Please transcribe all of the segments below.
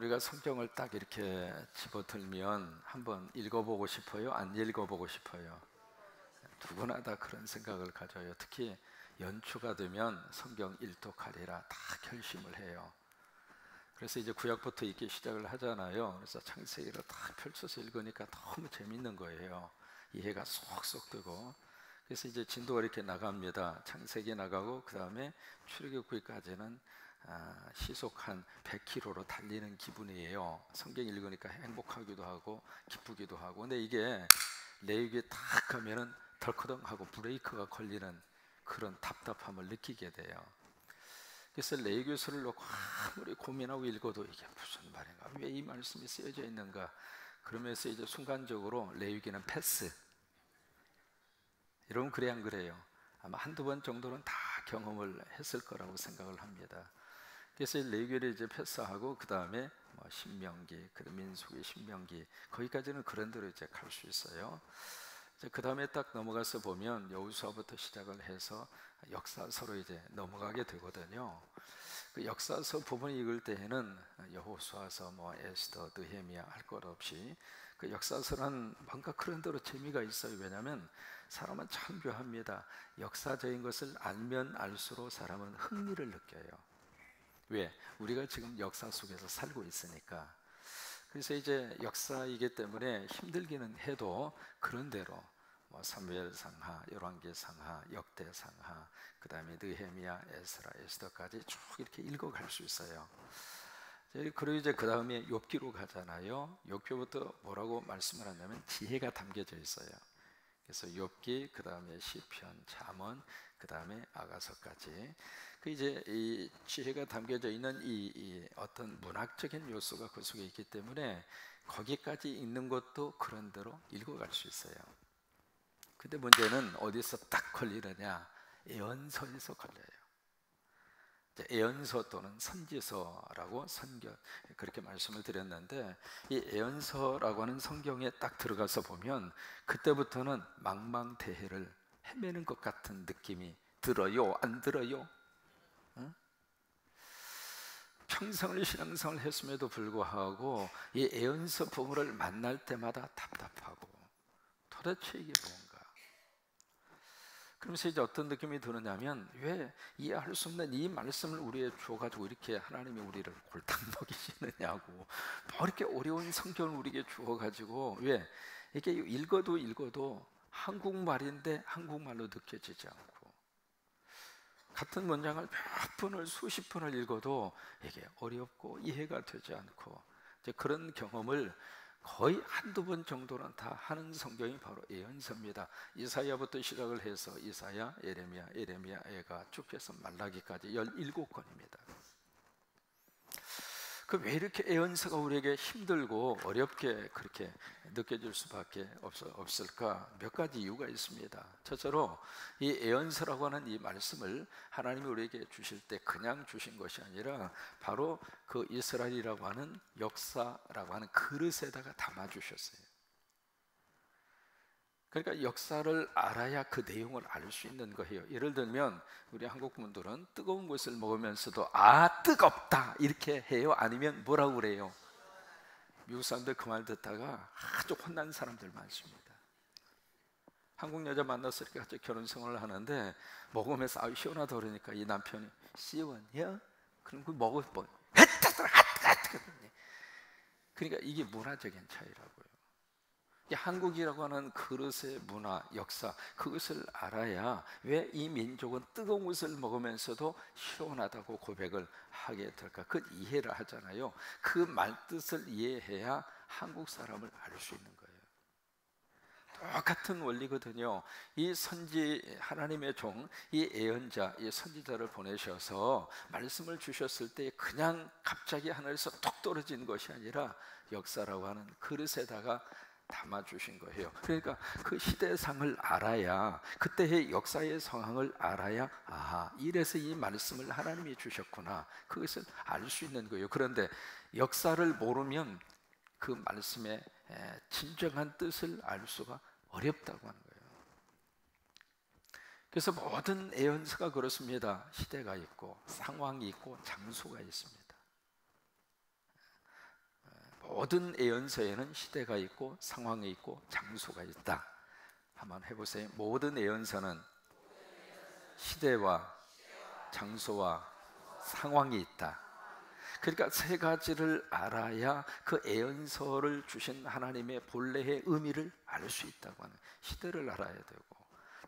우리가 성경을 딱 이렇게 집어들면 한번 읽어보고 싶어요? 안 읽어보고 싶어요? 누구나 다 그런 생각을 가져요. 특히 연초가 되면 성경 일독하리라 다 결심을 해요. 그래서 이제 구약부터 읽기 시작을 하잖아요. 그래서 창세기를 딱 펼쳐서 읽으니까 너무 재밌는 거예요. 이해가 쏙쏙 되고. 그래서 이제 진도가 이렇게 나갑니다. 창세기 나가고 그 다음에 출애굽기까지는 시속 한 100km로 달리는 기분이에요. 성경 읽으니까 행복하기도 하고 기쁘기도 하고. 근데 이게 레위기에 딱 가면은 덜커덩하고 브레이크가 걸리는 그런 답답함을 느끼게 돼요. 그래서 레위기서를 놓고 아무리 고민하고 읽어도 이게 무슨 말인가, 왜 이 말씀이 쓰여져 있는가, 그러면서 이제 순간적으로 레위기는 패스. 여러분 그래 안 그래요? 아마 한두 번 정도는 다 경험을 했을 거라고 생각을 합니다. 그래서 레위기를 이제 패스하고 그 다음에 뭐 신명기, 민수기, 신명기 거기까지는 그런 대로 이제 갈 수 있어요. 그 다음에 딱 넘어가서 보면 여호수아부터 시작을 해서 역사서로 이제 넘어가게 되거든요. 그 역사서 부분 읽을 때에는 여호수아서, 뭐 에스더, 느헤미야 할 것 없이 그 역사서는 뭔가 그런 대로 재미가 있어요. 왜냐하면 사람은 참 묘합니다. 역사적인 것을 알면 알수록 사람은 흥미를 느껴요. 왜? 우리가 지금 역사 속에서 살고 있으니까. 그래서 이제 역사이기 때문에 힘들기는 해도 그런 대로 뭐 사무엘상하, 열왕기상하, 역대상하, 그 다음에 느헤미야, 에스라, 에스더까지 쭉 이렇게 읽어갈 수 있어요. 그리고 이제 그 다음에 욥기로 가잖아요. 욥기부터 뭐라고 말씀을 하냐면 지혜가 담겨져 있어요. 그래서 욥기, 그 다음에 시편, 잠언, 그 다음에 아가서까지 그 이제 이 지혜가 담겨져 있는 이 어떤 문학적인 요소가 그 속에 있기 때문에 거기까지 읽는 것도 그런 대로 읽어갈 수 있어요. 근데 문제는 어디서 딱 걸리느냐? 예언서에서 걸려요. 예언서 또는 선지서라고 그렇게 말씀을 드렸는데, 이 예언서라고 하는 성경에 딱 들어가서 보면 그때부터는 망망대해를 헤매는 것 같은 느낌이 들어요? 안 들어요? 응? 평생을 신앙생활을 했음에도 불구하고 이 예언서 부분을 만날 때마다 답답하고 도대체 이게 뭔가. 그러면서 이제 어떤 느낌이 드느냐면, 왜 이해할 수 없는 이 말씀을 우리에 주어가지고 이렇게 하나님이 우리를 골탕 먹이시느냐고, 뭐 이렇게 어려운 성경을 우리에게 주어가지고, 왜 이게 읽어도 한국말인데 한국말로 느껴지지 않고, 같은 문장을 몇 번을 수십 번을 읽어도 이게 어렵고 이해가 되지 않고, 이제 그런 경험을 거의 한두 번 정도는 다 하는 성경이 바로 예언서입니다. 이사야부터 시작을 해서 이사야, 예레미야, 애가 쭉 해서 말라기까지 17권입니다. 그 왜 이렇게 예언서가 우리에게 힘들고 어렵게 그렇게 느껴질 수밖에 없을까? 몇 가지 이유가 있습니다. 첫째로 이 예언서라고 하는 이 말씀을 하나님이 우리에게 주실 때 그냥 주신 것이 아니라 바로 그 이스라엘이라고 하는 역사라고 하는 그릇에다가 담아 주셨어요. 그러니까 역사를 알아야 그 내용을 알 수 있는 거예요. 예를 들면 우리 한국 분들은 뜨거운 것을 먹으면서도 아 뜨겁다 이렇게 해요? 아니면 뭐라고 그래요? 미국 사람들 그 말 듣다가 아주 혼난 사람들 많습니다. 한국 여자 만나서 이렇게 같이 결혼 생활을 하는데 먹으면서 아 시원하다 그러니까 이 남편이 시원해요? 그럼 그 먹을 뭐 그러니까 이게 문화적인 차이라고요. 한국이라고 하는 그릇의 문화, 역사, 그것을 알아야 왜 이 민족은 뜨거운 것을 먹으면서도 시원하다고 고백을 하게 될까? 그걸 이해를 하잖아요. 그 말뜻을 이해해야 한국 사람을 알 수 있는 거예요. 똑같은 원리거든요. 이 선지, 하나님의 종, 이 예언자, 이 선지자를 보내셔서 말씀을 주셨을 때 그냥 갑자기 하늘에서 톡 떨어지는 것이 아니라 역사라고 하는 그릇에다가 담아주신 거예요. 그러니까 그 시대상을 알아야, 그때의 역사의 상황을 알아야 아하 이래서 이 말씀을 하나님이 주셨구나, 그것을 알 수 있는 거예요. 그런데 역사를 모르면 그 말씀의 진정한 뜻을 알 수가 어렵다고 하는 거예요. 그래서 모든 예언서가 그렇습니다. 시대가 있고 상황이 있고 장소가 있습니다. 모든 예언서에는 시대가 있고 상황이 있고 장소가 있다. 한번 해보세요. 모든 예언서는 시대와 장소와 상황이 있다. 그러니까 세 가지를 알아야 그 예언서를 주신 하나님의 본래의 의미를 알 수 있다고 하는, 시대를 알아야 되고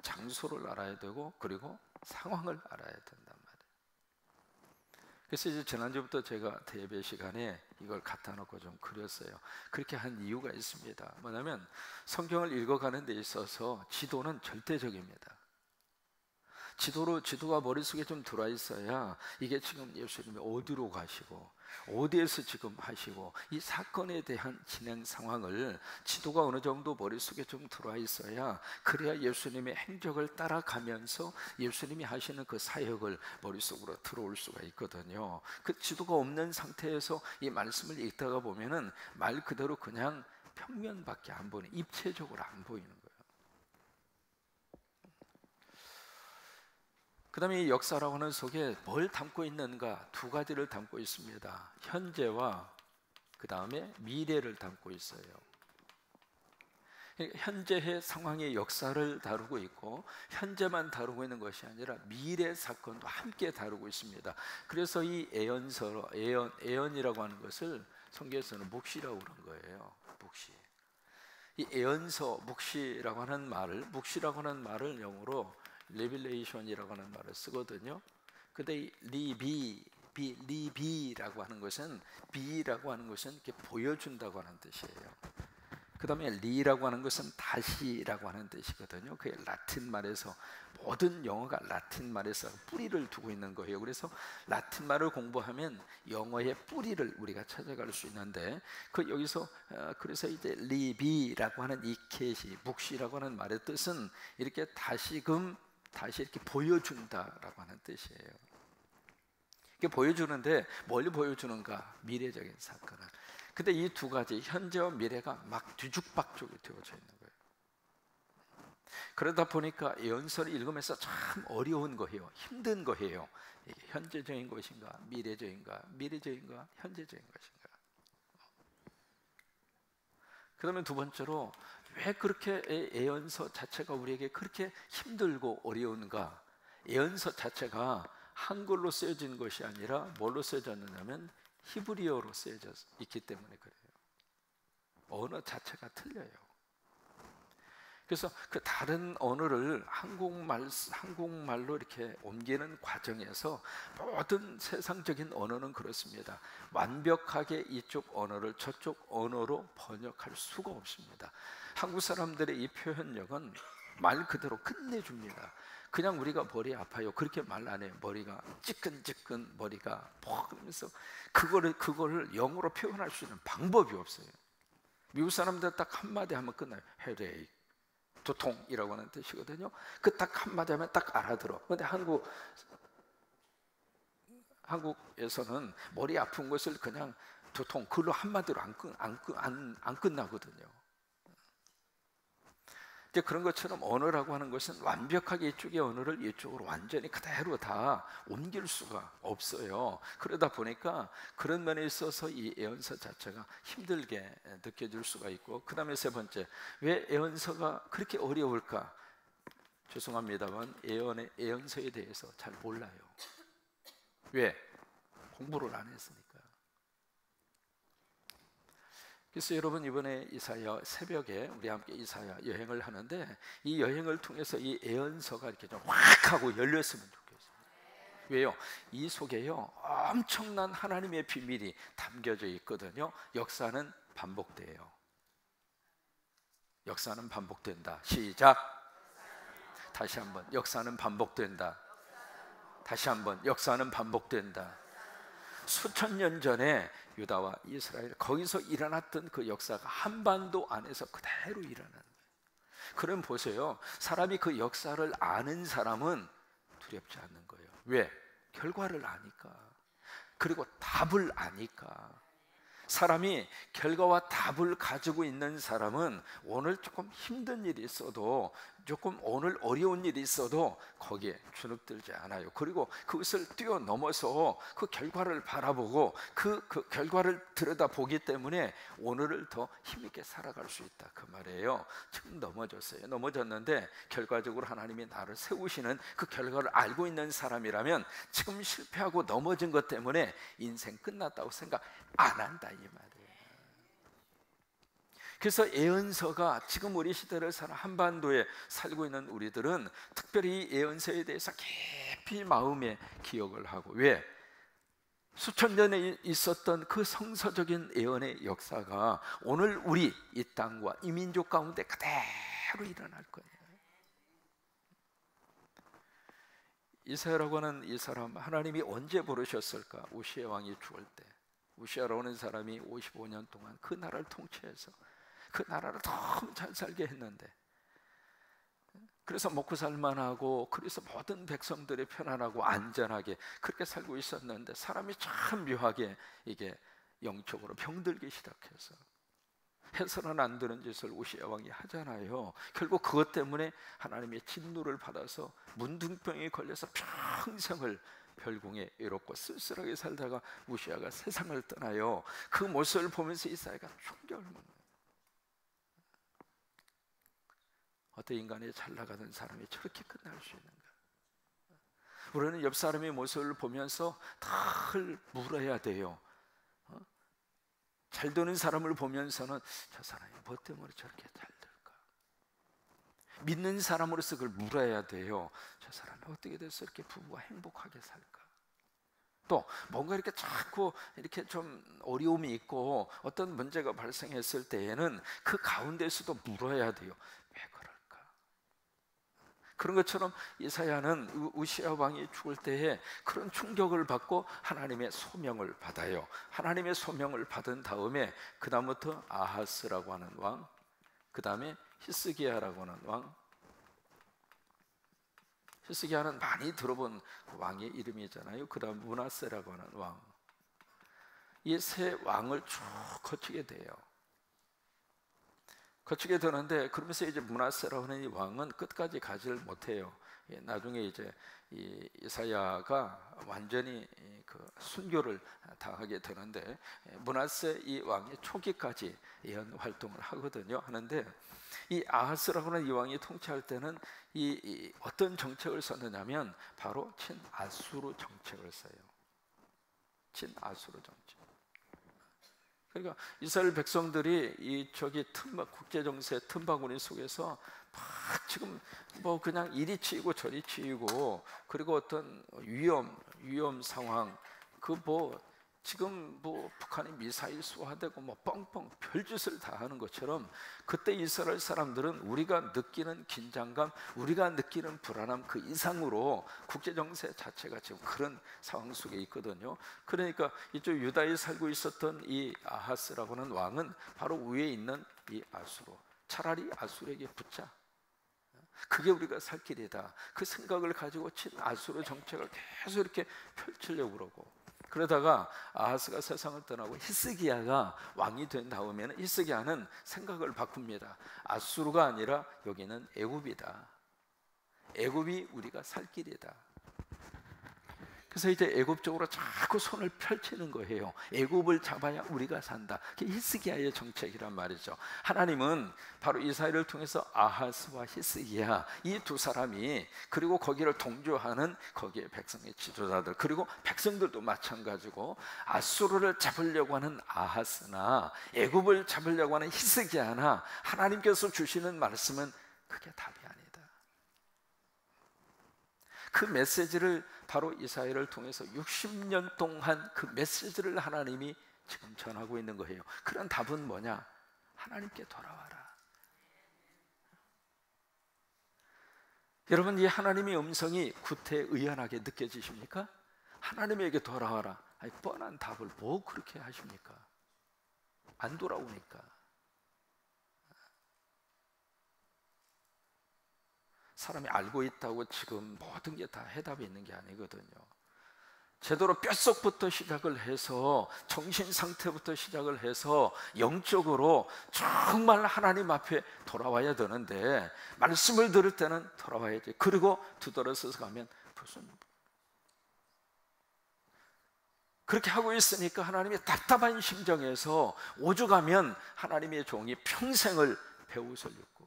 장소를 알아야 되고 그리고 상황을 알아야 된단 말이에요. 그래서 이제 지난주부터 제가 대예배 시간에 이걸 갖다 놓고 좀 그렸어요. 그렇게 한 이유가 있습니다. 뭐냐면 성경을 읽어가는 데 있어서 지도는 절대적입니다. 지도가 머릿속에 좀 들어와 있어야 이게 지금 예수님이 어디로 가시고 어디에서 지금 하시고 이 사건에 대한 진행 상황을 지도가 어느 정도 머릿속에 좀 들어와 있어야, 그래야 예수님의 행적을 따라가면서 예수님이 하시는 그 사역을 머릿속으로 들어올 수가 있거든요. 그 지도가 없는 상태에서 이 말씀을 읽다가 보면은 말 그대로 그냥 평면밖에 안 보이는, 입체적으로 안 보이는 거예요. 그 다음에 이 역사라고 하는 속에 뭘 담고 있는가? 두 가지를 담고 있습니다. 현재와 그 다음에 미래를 담고 있어요. 현재의 상황의 역사를 다루고 있고, 현재만 다루고 있는 것이 아니라 미래 사건도 함께 다루고 있습니다. 그래서 이 예언이라고 하는 것을 성경에서는 묵시라고 그런 거예요. 묵시. 이 예언서, 묵시라고 하는 말을 영어로 레빌레이션이라고 하는 말을 쓰거든요. 근데 리비라고 하는 것은, 비라고 하는 것은 이렇게 보여준다고 하는 뜻이에요. 그 다음에 리라고 하는 것은 다시라고 하는 뜻이거든요. 그게 라틴 말에서, 모든 영어가 라틴 말에서 뿌리를 두고 있는 거예요. 그래서 라틴 말을 공부하면 영어의 뿌리를 우리가 찾아갈 수 있는데, 여기서 그래서 이제 리비라고 하는 이 캐시, 묵시라고 하는 말의 뜻은 이렇게 다시 이렇게 보여준다라고 하는 뜻이에요. 이게 보여주는데 뭘 보여주는가? 미래적인 사건을. 근데 이 두 가지, 현재와 미래가 막 뒤죽박죽이 되어져 있는 거예요. 그러다 보니까 예언서를 읽으면서 참 어려운 거예요. 힘든 거예요. 이게 현재적인 것인가, 미래적인가, 현재적인 것인가. 그다음에 두 번째로, 왜 그렇게 예언서 자체가 우리에게 그렇게 힘들고 어려운가? 예언서 자체가 한글로 쓰여진 것이 아니라 뭘로 쓰여졌느냐면 히브리어로 쓰여져 있기 때문에 그래요. 언어 자체가 틀려요. 그래서 그 다른 언어를 한국말로 이렇게 옮기는 과정에서 모든 세상적인 언어는 그렇습니다. 완벽하게 이쪽 언어를 저쪽 언어로 번역할 수가 없습니다. 한국 사람들의 이 표현력은 말 그대로 끝내줍니다. 그냥 우리가 머리 아파요, 그렇게 말 안 해요. 머리가 찌끈찌끈, 머리가 퍽 하면서 그거를 영어로 표현할 수 있는 방법이 없어요. 미국 사람들 딱 한마디 하면 끝나요. 헤데이크, 두통이라고 하는 뜻이거든요. 그 딱 한마디 하면 딱 알아들어. 근데 한국에서는 머리 아픈 것을 그냥 두통, 그걸로 한마디로 안 끝나거든요. 이제 그런 것처럼 언어라고 하는 것은 완벽하게 이쪽의 언어를 이쪽으로 완전히 그대로 다 옮길 수가 없어요. 그러다 보니까 그런 면에 있어서 이 예언서 자체가 힘들게 느껴질 수가 있고, 그 다음에 세 번째, 왜 예언서가 그렇게 어려울까? 죄송합니다만 예언서에 대해서 잘 몰라요. 왜? 공부를 안 했으니까. 그래서 여러분, 이번에 이사야 새벽에 우리 함께 이사야 여행을 하는데, 이 여행을 통해서 이 예언서가 이렇게 좀 확 하고 열렸으면 좋겠어요. 왜요? 이 속에요 엄청난 하나님의 비밀이 담겨져 있거든요. 역사는 반복돼요. 역사는 반복된다. 시작. 다시 한번. 역사는 반복된다. 다시 한번. 역사는 반복된다. 수천 년 전에 유다와 이스라엘, 거기서 일어났던 그 역사가 한반도 안에서 그대로 일어나는 거예요. 그럼 보세요, 사람이 그 역사를 아는 사람은 두렵지 않는 거예요. 왜? 결과를 아니까. 그리고 답을 아니까. 사람이 결과와 답을 가지고 있는 사람은 오늘 조금 힘든 일이 있어도 조금 오늘 어려운 일이 있어도 거기에 주눅들지 않아요. 그리고 그것을 뛰어넘어서 그 결과를 바라보고 그 결과를 들여다보기 때문에 오늘을 더 힘있게 살아갈 수 있다, 그 말이에요. 지금 넘어졌어요. 넘어졌는데 결과적으로 하나님이 나를 세우시는 그 결과를 알고 있는 사람이라면 지금 실패하고 넘어진 것 때문에 인생 끝났다고 생각 안 한다, 이 말이에요. 그래서 예언서가 지금 우리 시대를 사는 한반도에 살고 있는 우리들은 특별히 예언서에 대해서 깊이 마음에 기억을 하고, 왜? 수천 년에 있었던 그 성서적인 예언의 역사가 오늘 우리 이 땅과 이 민족 가운데 그대로 일어날 거예요. 이사야라고 하는 이 사람, 하나님이 언제 부르셨을까? 우시야 왕이 죽을 때. 우시야라고 하는 사람이 55년 동안 그 나라를 통치해서 그 나라를 너무 잘 살게 했는데, 그래서 먹고 살만하고, 그래서 모든 백성들이 편안하고 안전하게 그렇게 살고 있었는데, 사람이 참 묘하게 이게 영적으로 병들기 시작해서 해서는 안 되는 짓을 우시야 왕이 하잖아요. 결국 그것 때문에 하나님의 진노를 받아서 문둥병에 걸려서 평생을 별궁에 외롭고 쓸쓸하게 살다가 우시야가 세상을 떠나요. 그 모습을 보면서 이사야가 충격을 먹는 거예요. 어떤 인간이 잘 나가는 사람이 저렇게 끝날 수 있는가? 우리는 옆 사람의 모습을 보면서 늘 물어야 돼요. 잘 되는 사람을 보면서는 저 사람이 뭐 때문에 저렇게 잘 될까? 믿는 사람으로서 그걸 물어야 돼요. 저 사람이 어떻게 돼서 이렇게 부부가 행복하게 살까? 또 뭔가 이렇게 자꾸 이렇게 좀 어려움이 있고 어떤 문제가 발생했을 때에는 그 가운데서도 물어야 돼요. 왜 그럴까? 그런 것처럼 이사야는 우시야 왕이 죽을 때에 그런 충격을 받고 하나님의 소명을 받아요. 하나님의 소명을 받은 다음에 그 다음부터 아하스라고 하는 왕, 그 다음에 히스기야라고 하는 왕. 히스기야는 많이 들어본 왕의 이름이잖아요. 그 다음 므낫세라고 하는 왕. 이 세 왕을 쭉 거치게 돼요. 거치게 되는데, 그러면서 이제 므낫세라고 하는 이 왕은 끝까지 가지를 못해요. 나중에 이제 이 이사야가 완전히 그 순교를 당하게 되는데, 므낫세 이 왕이 초기까지 예언 활동을 하거든요. 하는데 이 아하스라고 하는 이 왕이 통치할 때는 이 어떤 정책을 썼느냐면 바로 친아수르 정책을 써요. 친아수르 정책. 그러니까 이스라엘 백성들이 이 저기 국제 정세 틈바구니 속에서 막 지금 뭐 그냥 이리 치이고 저리 치이고, 그리고 어떤 위험 상황, 그 뭐 지금 뭐 북한이 미사일 쏘아대고 뭐 뻥뻥 별짓을 다 하는 것처럼, 그때 이스라엘 사람들은 우리가 느끼는 긴장감, 우리가 느끼는 불안함 그 이상으로 국제 정세 자체가 지금 그런 상황 속에 있거든요. 그러니까 이쪽 유다에 살고 있었던 이 아하스라고 하는 왕은 바로 위에 있는 이 아수르, 차라리 아수르에게 붙자, 그게 우리가 살 길이다, 그 생각을 가지고 친아수르 정책을 계속 이렇게 펼치려고 그러고, 그러다가 아하스가 세상을 떠나고 히스기야가 왕이 된 다음에는 히스기야는 생각을 바꿉니다. 아수르가 아니라 여기는 애굽이다. 애굽이 우리가 살 길이다. 그래서 이제 애굽 쪽으로 자꾸 손을 펼치는 거예요. 애굽을 잡아야 우리가 산다. 그게 히스기야의 정책이란 말이죠. 하나님은 바로 이사야를 통해서 아하스와 히스기야 이 두 사람이, 그리고 거기를 동조하는 거기에 백성의 지도자들, 그리고 백성들도 마찬가지고 아수르를 잡으려고 하는 아하스나 애굽을 잡으려고 하는 히스기야나 하나님께서 주시는 말씀은 그게 답이 아니다. 그 메시지를 바로 이사야를 통해서 60년 동안 그 메시지를 하나님이 지금 전하고 있는 거예요. 그런 답은 뭐냐? 하나님께 돌아와라. 여러분, 이 하나님의 음성이 구태의연하게 느껴지십니까? 하나님에게 돌아와라. 아니, 뻔한 답을 뭐 그렇게 하십니까? 안 돌아오니까. 사람이 알고 있다고 지금 모든 게 다 해답이 있는 게 아니거든요. 제대로 뼛속부터 시작을 해서 정신 상태부터 시작을 해서 영적으로 정말 하나님 앞에 돌아와야 되는데, 말씀을 들을 때는 돌아와야지. 그리고 뒤돌아서서 가면 무슨 그렇게 하고 있으니까 하나님의 답답한 심정에서 오죽하면 하나님의 종이 평생을 배옷을 입고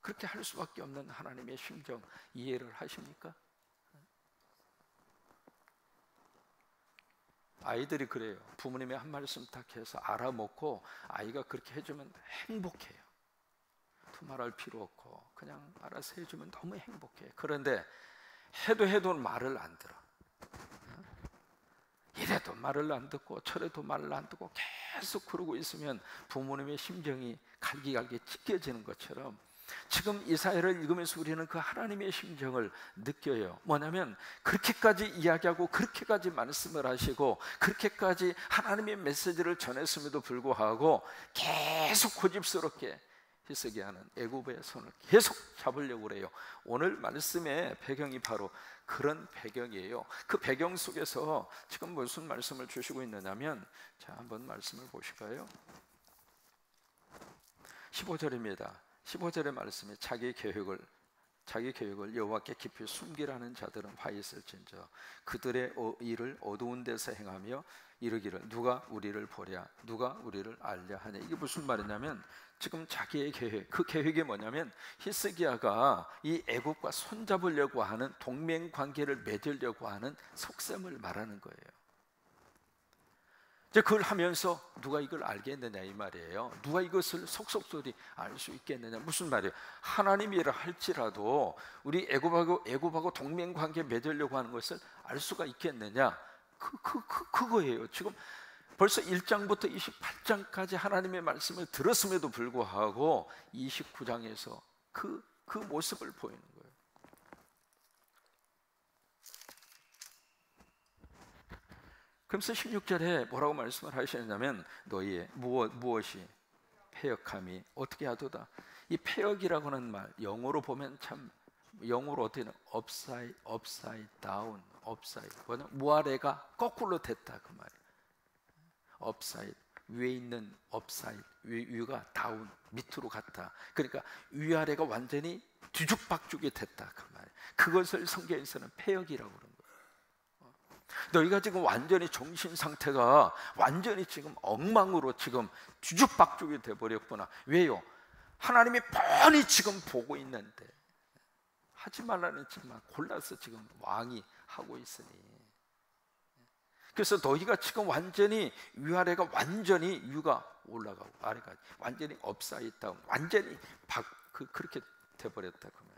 그렇게 할 수밖에 없는 하나님의 심정 이해를 하십니까? 아이들이 그래요. 부모님의 한 말씀 딱 해서 알아먹고 아이가 그렇게 해주면 행복해요. 두말할 필요 없고 그냥 알아서 해주면 너무 행복해. 그런데 해도 말을 안 들어. 이래도 말을 안 듣고 저래도 말을 안 듣고 계속 그러고 있으면 부모님의 심정이 갈기갈기 찢겨지는 것처럼, 지금 이사야를 읽으면서 우리는 그 하나님의 심정을 느껴요. 뭐냐면 그렇게까지 이야기하고 그렇게까지 말씀을 하시고 그렇게까지 하나님의 메시지를 전했음에도 불구하고 계속 고집스럽게 히스기야는 애굽의 손을 계속 잡으려고 그래요. 오늘 말씀의 배경이 바로 그런 배경이에요. 그 배경 속에서 지금 무슨 말씀을 주시고 있느냐면, 자, 한번 말씀을 보실까요? 15절입니다. 15절의 말씀에 자기 계획을 여호와께 깊이 숨기라는 자들은 화 있을진저 그들의 일을 어두운 데서 행하며 이르기를 누가 우리를 보랴 누가 우리를 알랴 하냐. 이게 무슨 말이냐면, 지금 자기의 계획, 그 계획이 뭐냐면 히스기야가 이 애굽과 손잡으려고 하는 동맹 관계를 맺으려고 하는 속셈을 말하는 거예요. 이제 그걸 하면서 누가 이걸 알겠느냐 이 말이에요. 누가 이것을 속속들이 알 수 있겠느냐. 무슨 말이에요? 하나님이라 할지라도 우리 애굽하고 동맹 관계 맺으려고 하는 것을 알 수가 있겠느냐. 그거예요. 지금 벌써 1장부터 28장까지 하나님의 말씀을 들었음에도 불구하고 29장에서 그 모습을 보이는 거예요. 그러면서 16절에 뭐라고 말씀을 하시느냐면, 너희의 무엇이 패역함이 어떻게 하도다. 이 패역이라고 하는 말, 영어로 보면 참, 영어로 어떻게 하냐, upside down, 뭐냐, 무아래가 거꾸로 됐다 그 말이에요. upside, 위에 있는 upside, 위가 down, 밑으로 갔다. 그러니까 위아래가 완전히 뒤죽박죽이 됐다 그 말이에요. 그것을 성경에서는 패역이라고 그러는 거예요. 너희가 지금 완전히 정신 상태가 완전히 지금 엉망으로 지금 뒤죽박죽이 돼버렸구나. 왜요? 하나님이 뻔히 지금 보고 있는데 하지 말라는 짓만 골라서 지금 왕이 하고 있으니, 그래서 너희가 지금 완전히 위아래가 완전히 위가 올라가고 아래가 완전히 업사이드 다운, 완전히 그렇게 돼버렸다 그 말이에요.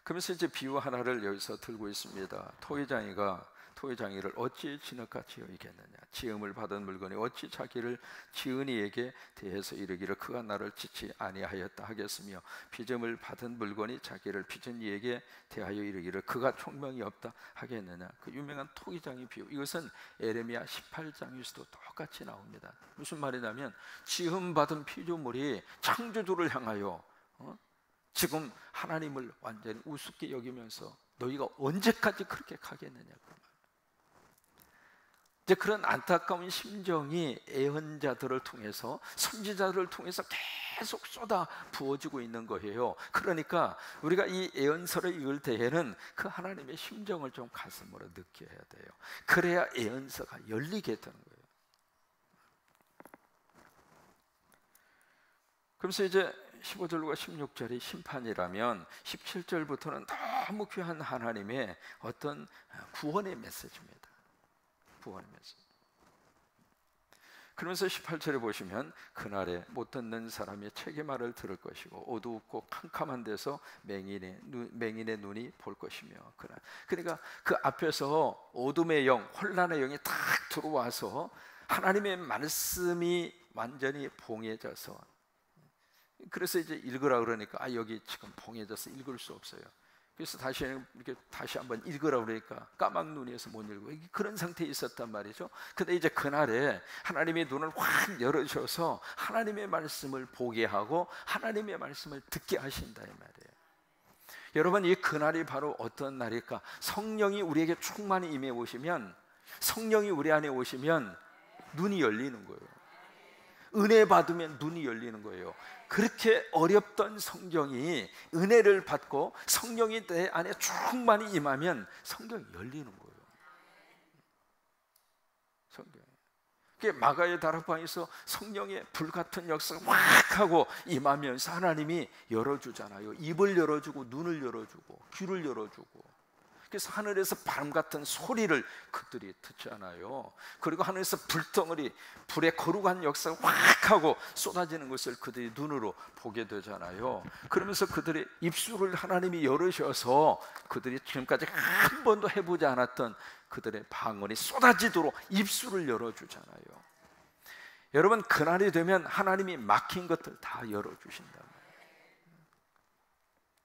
그러면서 이제 비유 하나를 여기서 들고 있습니다. 토의장이를 어찌 진흙같이 여기겠느냐. 지음을 받은 물건이 어찌 자기를 지은 이에게 대해서 이르기를 그가 나를 지치 아니하였다 하겠으며, 빚음을 받은 물건이 자기를 빚은 이에게 대하여 이르기를 그가 총명이 없다 하겠느냐. 그 유명한 토기장의 비유, 이것은 에레미야 18장에서도 똑같이 나옵니다. 무슨 말이냐면, 지음 받은 피조물이 창조주를 향하여 지금 하나님을 완전히 우습게 여기면서 너희가 언제까지 그렇게 가겠느냐고. 이제 그런 안타까운 심정이 예언자들을 통해서, 선지자들을 통해서 계속 쏟아 부어지고 있는 거예요. 그러니까 우리가 이 예언서를 읽을 때에는 그 하나님의 심정을 좀 가슴으로 느껴야 돼요. 그래야 예언서가 열리게 되는 거예요. 그래서 이제 15절과 16절이 심판이라면 17절부터는 너무 귀한 하나님의 어떤 구원의 메시지입니다. 구원의 메시지. 그러면서 18절에 보시면, 그날에 못 듣는 사람이 책의 말을 들을 것이고 어두웠고 캄캄한 데서 맹인의 눈이 볼 것이며. 그러니까 그 앞에서 어둠의 영, 혼란의 영이 딱 들어와서 하나님의 말씀이 완전히 봉해져서, 그래서 이제 읽으라 그러니까 여기 지금 봉해져서 읽을 수 없어요. 그래서 이렇게 다시 한번 읽으라 그러니까 까막 눈이어서 못 읽고 그런 상태에 있었단 말이죠. 근데 이제 그날에 하나님의 눈을 확 열어주셔서 하나님의 말씀을 보게 하고 하나님의 말씀을 듣게 하신다 이 말이에요. 여러분, 이 그날이 바로 어떤 날일까? 성령이 우리에게 충만히 임해 오시면, 성령이 우리 안에 오시면 눈이 열리는 거예요. 은혜 받으면 눈이 열리는 거예요. 그렇게 어렵던 성경이 은혜를 받고 성령이 내 안에 충만히 임하면 성경이 열리는 거예요. 성경. 마가의 다락방에서 성령의 불같은 역사가 확 하고 임하면서 하나님이 열어주잖아요. 입을 열어주고 눈을 열어주고 귀를 열어주고, 그래서 하늘에서 바람 같은 소리를 그들이 듣잖아요. 그리고 하늘에서 불덩어리, 불의 거룩한 역사가 확 하고 쏟아지는 것을 그들이 눈으로 보게 되잖아요. 그러면서 그들의 입술을 하나님이 열으셔서 그들이 지금까지 한 번도 해보지 않았던 그들의 방언이 쏟아지도록 입술을 열어주잖아요. 여러분, 그날이 되면 하나님이 막힌 것들 다 열어주신다.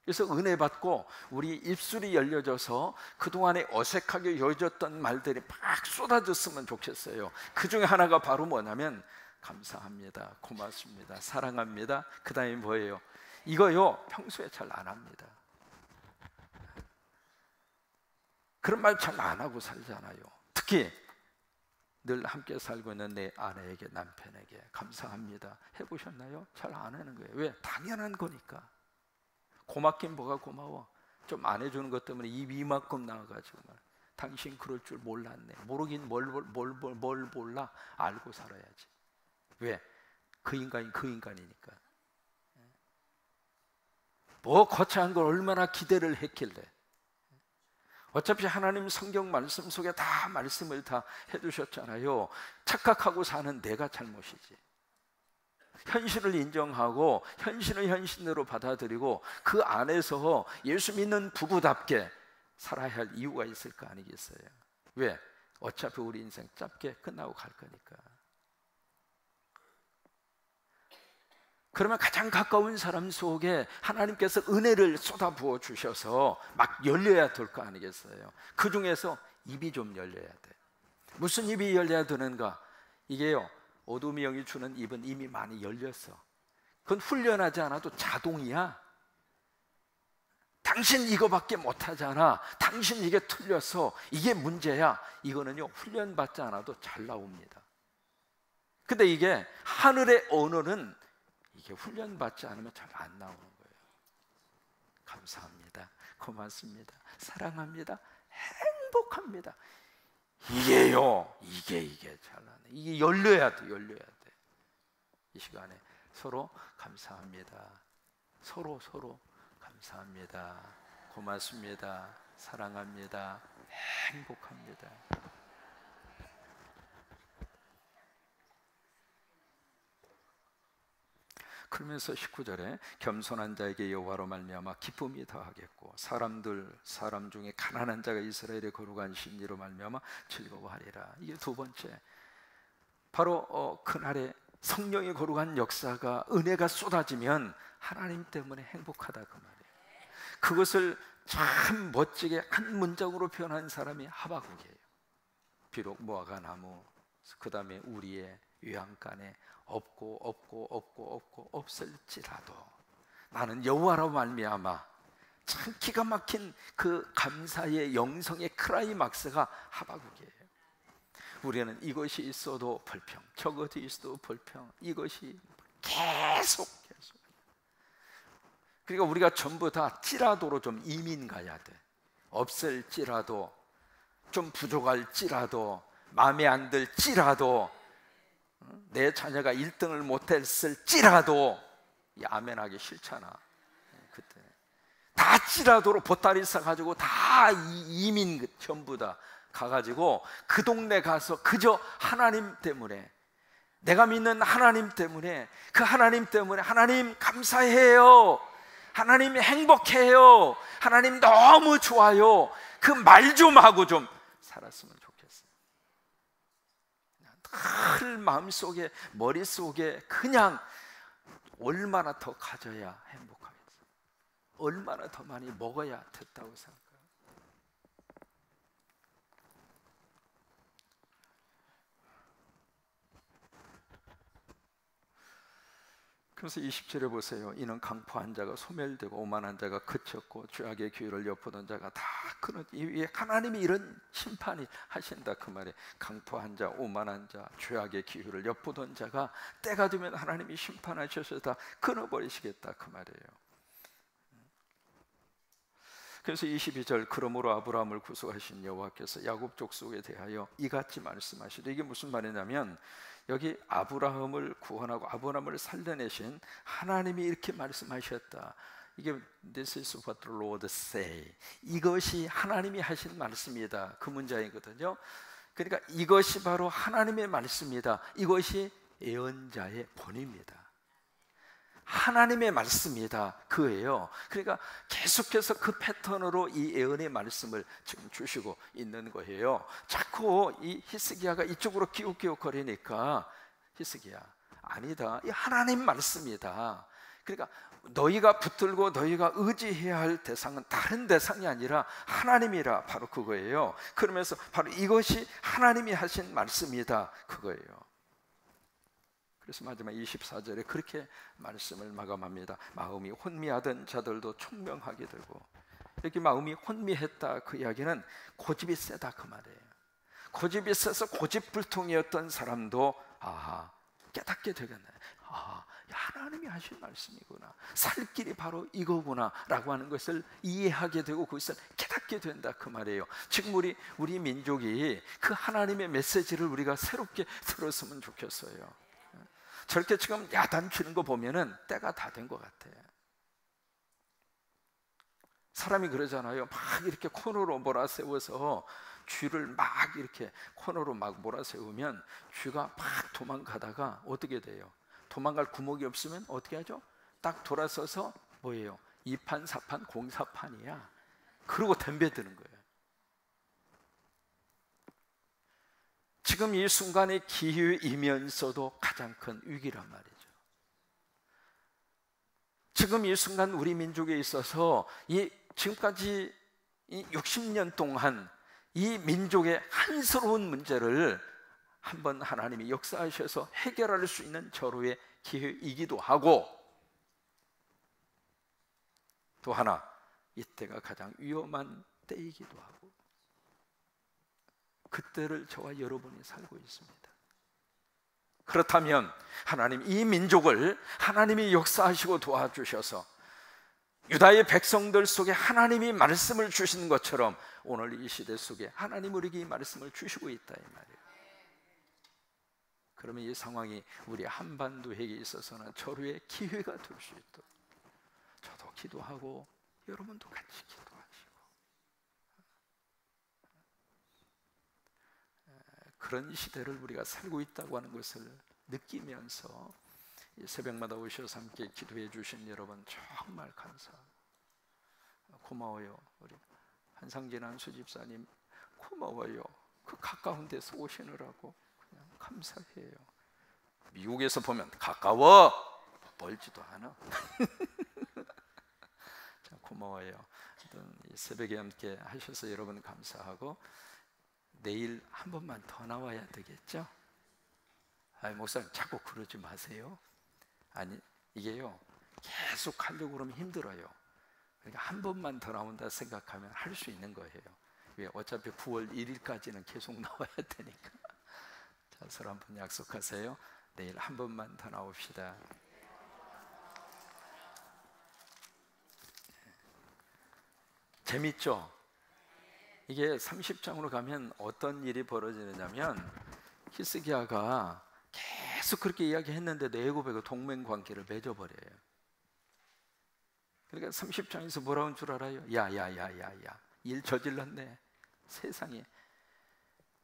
그래서 은혜 받고 우리 입술이 열려져서 그동안에 어색하게 여겨졌던 말들이 막 쏟아졌으면 좋겠어요. 그 중에 하나가 바로 뭐냐면 감사합니다, 고맙습니다, 사랑합니다, 그 다음에 뭐예요? 이거요 평소에 잘 안 합니다. 그런 말 잘 안 하고 살잖아요. 특히 늘 함께 살고 있는 내 아내에게, 남편에게 감사합니다 해보셨나요? 잘 안 하는 거예요. 왜? 당연한 거니까. 고맙긴 뭐가 고마워. 좀 안 해주는 것 때문에 입이 이만큼 나와가지고 말. 당신 그럴 줄 몰랐네. 모르긴 뭘 몰라. 알고 살아야지. 왜? 그 인간이 그 인간이니까. 뭐 거창한 걸 얼마나 기대를 했길래. 어차피 하나님 성경 말씀 속에 다 말씀을 다 해두셨잖아요. 착각하고 사는 내가 잘못이지. 현실을 인정하고 현실을 현실대로 받아들이고 그 안에서 예수 믿는 부부답게 살아야 할 이유가 있을 거 아니겠어요? 왜? 어차피 우리 인생 짧게 끝나고 갈 거니까. 그러면 가장 가까운 사람 속에 하나님께서 은혜를 쏟아부어 주셔서 막 열려야 될 거 아니겠어요? 그 중에서 입이 좀 열려야 돼. 무슨 입이 열려야 되는가? 이게요, 어둠이 영이 주는 입은 이미 많이 열렸어. 그건 훈련하지 않아도 자동이야. 당신 이거밖에 못하잖아, 당신 이게 틀렸어, 이게 문제야. 이거는요 훈련받지 않아도 잘 나옵니다. 근데 이게 하늘의 언어는 이게 훈련받지 않으면 잘 안 나오는 거예요. 감사합니다, 고맙습니다, 사랑합니다, 행복합니다. 이게요, 이게 잘나네. 이게 열려야 돼, 열려야 돼. 이 시간에 서로 감사합니다, 서로 감사합니다, 고맙습니다, 사랑합니다, 행복합니다. 그러면서 19절에 겸손한 자에게 여호와로 말미암아 기쁨이 더하겠고 사람 중에 가난한 자가 이스라엘의 거룩한 신리로 말미암아 즐거워하리라. 이게 두 번째, 바로 그날에 성령의 거룩한 역사가, 은혜가 쏟아지면 하나님 때문에 행복하다 그 말이에요. 그것을 참 멋지게 한 문장으로 표현한 사람이 하박국이에요. 비록 무화과 나무, 그 다음에 우리의 외양간에 없을지라도 나는 여호와로 말미암아, 참 기가 막힌 그 감사의 영성의 클라이막스가 하박국이에요. 우리는 이것이 있어도 불평, 저것이 있어도 불평, 이것이 계속. 그러니까 우리가 전부 다 찌라도로 좀 이민 가야 돼. 없을지라도, 좀 부족할지라도, 마음에 안 들지라도, 내 자녀가 1등을 못했을지라도, 아멘하기 싫잖아. 그때 다 찌라도로 보따리 싸가지고 다 이민 전부 다 가가지고 그 동네 가서 그저 하나님 때문에, 내가 믿는 하나님 때문에, 그 하나님 때문에 하나님 감사해요, 하나님 행복해요, 하나님 너무 좋아요, 그 말 좀 하고 좀 살았으면 좋겠어요. 늘 마음속에, 머릿속에 그냥 얼마나 더 가져야 행복하겠어요, 얼마나 더 많이 먹어야 됐다고 생각해요. 그래서 20절에 보세요. 이는 강포한 자가 소멸되고 오만한 자가 그쳤고 죄악의 기회를 엿보던 자가 다 끊어지. 하나님이 이런 심판이 하신다 그 말이에요. 강포한 자, 오만한 자, 죄악의 기회를 엿보던 자가 때가 되면 하나님이 심판하셔서 다 끊어버리시겠다 그 말이에요. 그래서 22절, 그러므로 아브라함을 구속하신 여호와께서 야곱 족속에 대하여 이같이 말씀하시되, 이게 무슨 말이냐면 여기 아브라함을 구원하고 아브라함을 살려내신 하나님이 이렇게 말씀하셨다. 이게 This is what the Lord say. 이것이 하나님이 하신 말씀이다 그 문장이거든요. 그러니까 이것이 바로 하나님의 말씀이다. 이것이 예언자의 본입니다. 하나님의 말씀이다 그예요. 그러니까 계속해서 그 패턴으로 이 예언의 말씀을 지금 주시고 있는 거예요. 자꾸 이 히스기야가 이쪽으로 기웃기웃거리니까 히스기야, 아니다, 이 하나님 말씀이다. 그러니까 너희가 붙들고 너희가 의지해야 할 대상은 다른 대상이 아니라 하나님이라, 바로 그거예요. 그러면서 바로 이것이 하나님이 하신 말씀이다 그거예요. 그래서 마지막 24절에 그렇게 말씀을 마감합니다. 마음이 혼미하던 자들도 총명하게 되고, 여기 마음이 혼미했다 그 이야기는 고집이 세다 그 말이에요. 고집이 세서 고집불통이었던 사람도 깨닫게 되겠네. 하나님이 하신 말씀이구나, 살 길이 바로 이거구나 라고 하는 것을 이해하게 되고 그것을 깨닫게 된다 그 말이에요. 지금 우리 민족이 그 하나님의 메시지를 우리가 새롭게 들었으면 좋겠어요. 저렇게 지금 야단치는 거 보면은 때가 다 된 것 같아요. 사람이 그러잖아요. 막 이렇게 코너로 몰아세워서 쥐를 막 이렇게 코너로 막 몰아세우면 쥐가 막 도망가다가 어떻게 돼요? 도망갈 구멍이 없으면 어떻게 하죠? 딱 돌아서서 뭐예요? 2판, 4판, 공사판이야. 그러고 덤벼드는 거예요. 지금 이 순간의 기회이면서도 가장 큰 위기란 말이죠. 지금 이 순간 우리 민족에 있어서 지금까지 60년 동안 이 민족의 한스러운 문제를 한번 하나님이 역사하셔서 해결할 수 있는 절호의 기회이기도 하고, 또 하나 이때가 가장 위험한 때이기도 하고, 그때를 저와 여러분이 살고 있습니다. 그렇다면 하나님, 이 민족을 하나님이 역사하시고 도와주셔서 유다의 백성들 속에 하나님이 말씀을 주시는 것처럼 오늘 이 시대 속에 하나님 우리에게 이 말씀을 주시고 있다 이 말이에요. 그러면 이 상황이 우리 한반도에게 있어서는 절호의 기회가 될 수 있도록 저도 기도하고 여러분도 같이 기도하시고, 그런 시대를 우리가 살고 있다고 하는 것을 느끼면서 이 새벽마다 오셔서 함께 기도해 주신 여러분 정말 감사하고 고마워요. 우리 한상진 안수집사님 고마워요. 그 가까운 데서 오시느라고 그냥 감사해요. 미국에서 보면 가까워, 멀지도 않아. 참 고마워요. 이 새벽에 함께 하셔서 여러분 감사하고, 내일 한 번만 더 나와야 되겠죠? 목사님 자꾸 그러지 마세요. 아니, 이게요 계속 하려고 그러면 힘들어요. 그러니까 한 번만 더 나온다 생각하면 할 수 있는 거예요. 왜? 어차피 9월 1일까지는 계속 나와야 되니까. 자, 서로 한번 약속하세요. 내일 한 번만 더 나옵시다. 재밌죠? 이게 30장으로 가면 어떤 일이 벌어지느냐면, 히스기야가 계속 그렇게 이야기했는데도 애굽하고 동맹 관계를 맺어버려요. 그러니까 30장에서 뭐라고 한 줄 알아요? 야야야야야, 일 저질렀네. 세상에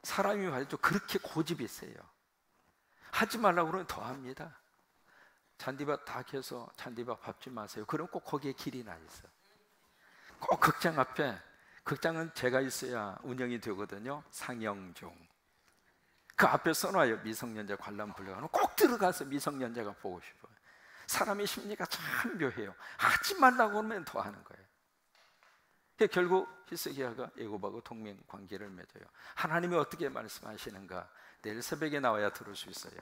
사람이 말이죠, 그렇게 고집이 세요. 하지 말라고 그러면 더 합니다. 잔디밭 다 캐서 잔디밭 밟지 마세요. 그럼 꼭 거기에 길이 나 있어. 꼭 극장 앞에, 극장은 제가 있어야 운영이 되거든요. 상영종, 그 앞에 써놔요. 미성년자 관람 불려가는, 꼭 들어가서 미성년자가 보고 싶어요. 사람의 심리가 참 묘해요. 하지 말라고 하면 더 하는 거예요. 결국 히스기야가 애굽하고 동맹 관계를 맺어요. 하나님이 어떻게 말씀하시는가 내일 새벽에 나와야 들을 수 있어요.